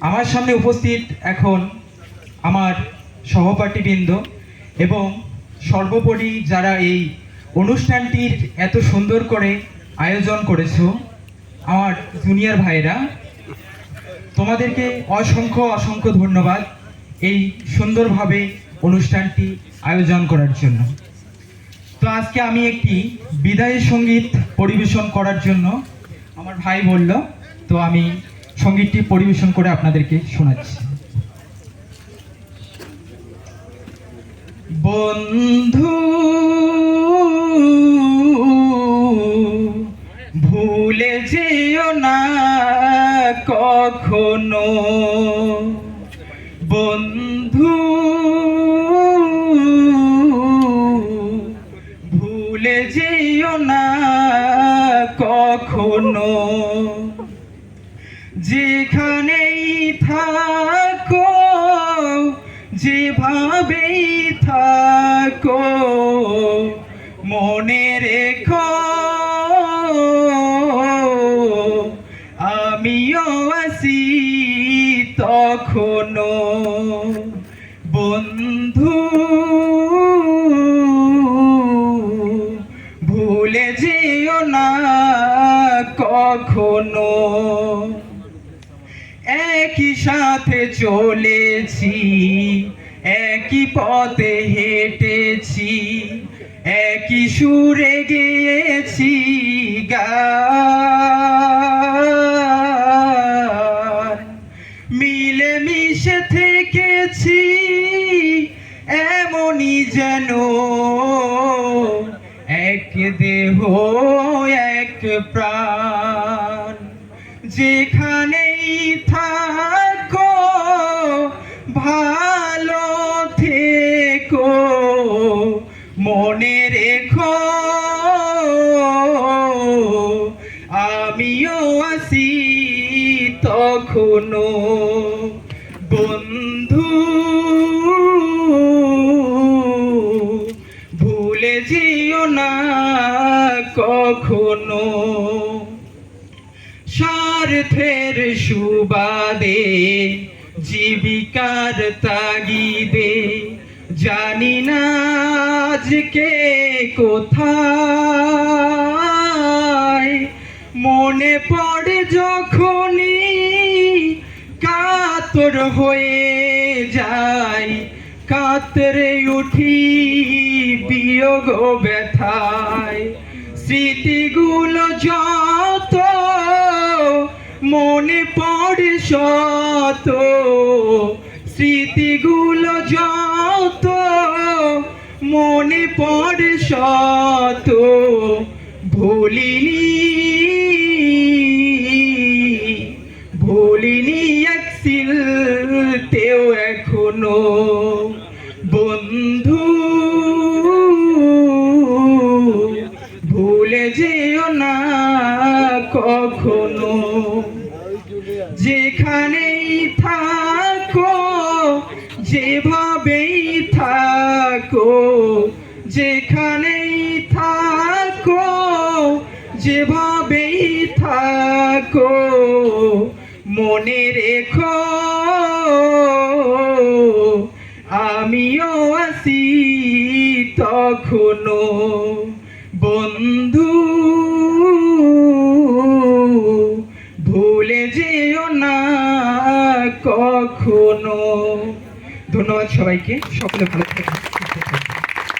আমার সামনে উপস্থিত এখন আমার সহপাঠীবৃন্দ এবং সর্বোপরি যারা এই অনুষ্ঠানটির এত সুন্দর করে আয়োজন করেছো, আমার জুনিয়র ভাইরা, তোমাদেরকে অসংখ্য অসংখ্য ধন্যবাদ এই সুন্দরভাবে অনুষ্ঠানটি আয়োজন করার জন্য। তো আজকে আমি একটি বিদায়ী সঙ্গীত পরিবেশন করার জন্য আমার ভাই বলল, তো আমি সঙ্গীতটি পরিবেশন করে আপনাদেরকে শোনাচ্ছি। বন্ধু ভুলে যেও না কখনো, বন্ধু ভুলে যেও না কখনো, যেখানেই থাকো যেভাবেই থাকো মনে রেখো আমিও আছি তখনো। বন্ধু ভুলে যেও না কখনো, একই সাথে চলেছি একই পথে হেঁটেছি, একই সুরে গেয়েছি গান, মিলেমিশে থেকেছি এমনই যেন এক দেহ এক প্রাণ। যেখানেই থাকো ভালো থেকো মনে রেখো আমিও আছি তখনো। বন্ধু ভুলে যেও না কখনো, স্বার্থের সুবাদে জীবিকার তাগিদে জানি না আজকে কোথায়, মনে পড়ে যখনই কাতর হয়ে যায়, কাতরে উঠি বিয়োগ ব্যথায়। স্মৃতিগুলো যত মনে পড়ে শত, স্মৃতিগুলো যত মনে পড়ে শত, ভুলিনি ভুলিনি এক সিলতেও এখনো। বন্ধু ভুলে যেও না কখনো, যেখানেই থাকো যেভাবেই থাকো, যেখানেই থাকো যেভাবেই থাকো মনে রেখো আমিও আছি তখনো। বন্ধু ভুলে যেও না কখনো। ধন্যবাদ সবাইকে, সকলে ভালো থাকবেন।